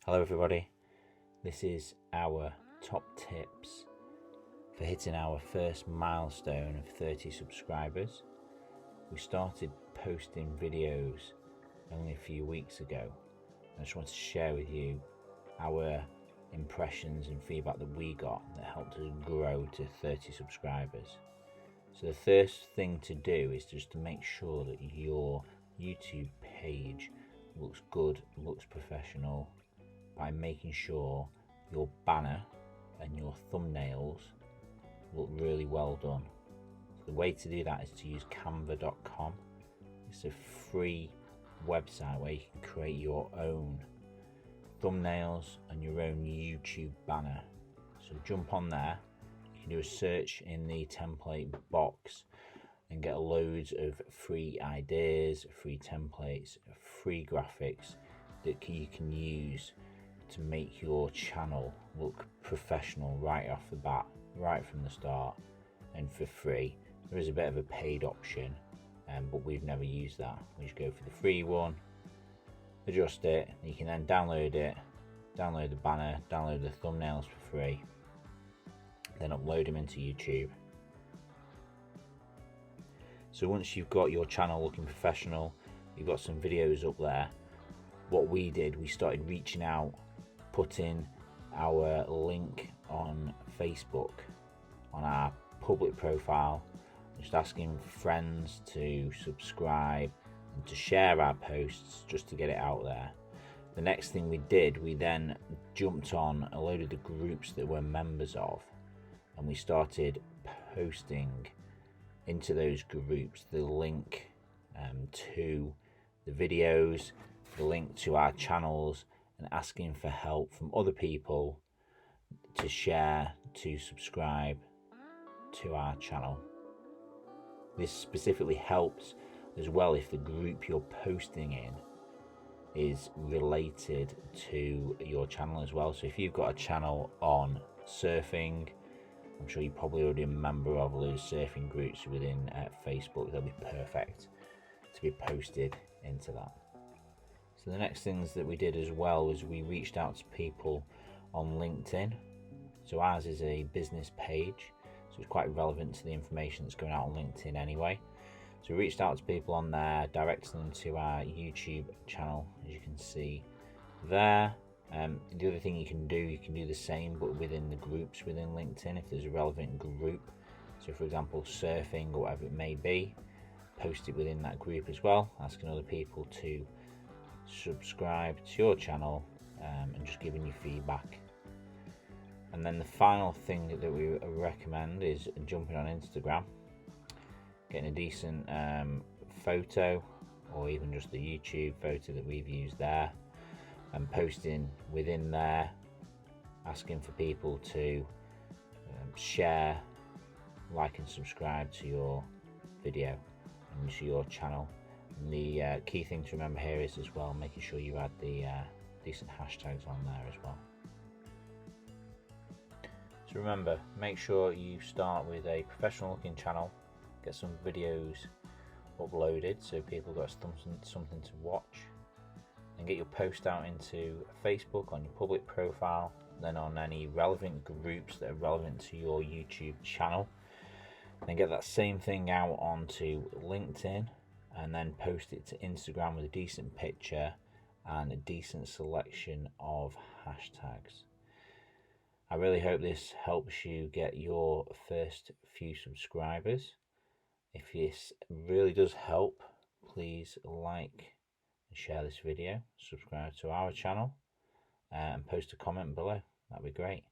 Hello everybody, this is our top tips for hitting our first milestone of 30 subscribers. We started posting videos only a few weeks ago. I just want to share with you our impressions and feedback that we got that helped us grow to 30 subscribers. So the first thing to do is just to make sure that your YouTube page looks good, looks professional, by making sure your banner and your thumbnails look really well done. The way to do that is to use canva.com. It's a free website where you can create your own thumbnails and your own YouTube banner. So jump on there, you can do a search in the template box and get loads of free ideas, free templates, free graphics that you can use to make your channel look professional right off the bat, right from the start, and for free. There is a bit of a paid option, but we've never used that. We just go for the free one, adjust it, you can then download it, download the banner, download the thumbnails for free, then upload them into YouTube. So once you've got your channel looking professional, you've got some videos up there, what we did, we started reaching out, putting our link on Facebook on our public profile, just asking friends to subscribe and to share our posts just to get it out there. The next thing we did, we then jumped on a load of the groups that we're members of, and we started posting into those groups the link to the videos, the link to our channels, and asking for help from other people to share, to subscribe to our channel. This specifically helps as well if the group you're posting in is related to your channel as well. So if you've got a channel on surfing, I'm sure you're probably already a member of those surfing groups within Facebook. They'll be perfect to be posted into that. So the next things that we did as well was we reached out to people on LinkedIn. So ours is a business page, so it's quite relevant to the information that's going out on LinkedIn anyway. So we reached out to people on there, directed them to our YouTube channel, as you can see there. The other thing you can do the same, but within the groups within LinkedIn, if there's a relevant group. So for example, surfing or whatever it may be, post it within that group as well, asking other people to subscribe to your channel and just giving you feedback. And then the final thing that we recommend is jumping on Instagram, getting a decent photo or even just the YouTube photo that we've used there, and posting within there, asking for people to share, like and subscribe to your video and to your channel. And the key thing to remember here is as well making sure you add the decent hashtags on there as well. So remember, make sure you start with a professional looking channel, get some videos uploaded so people got something to watch, and get your post out into Facebook on your public profile, then on any relevant groups that are relevant to your YouTube channel. Then get that same thing out onto LinkedIn, and then post it to Instagram with a decent picture and a decent selection of hashtags. I really hope this helps you get your first few subscribers. If this really does help, please like and share this video, subscribe to our channel, and post a comment below. That'd be great.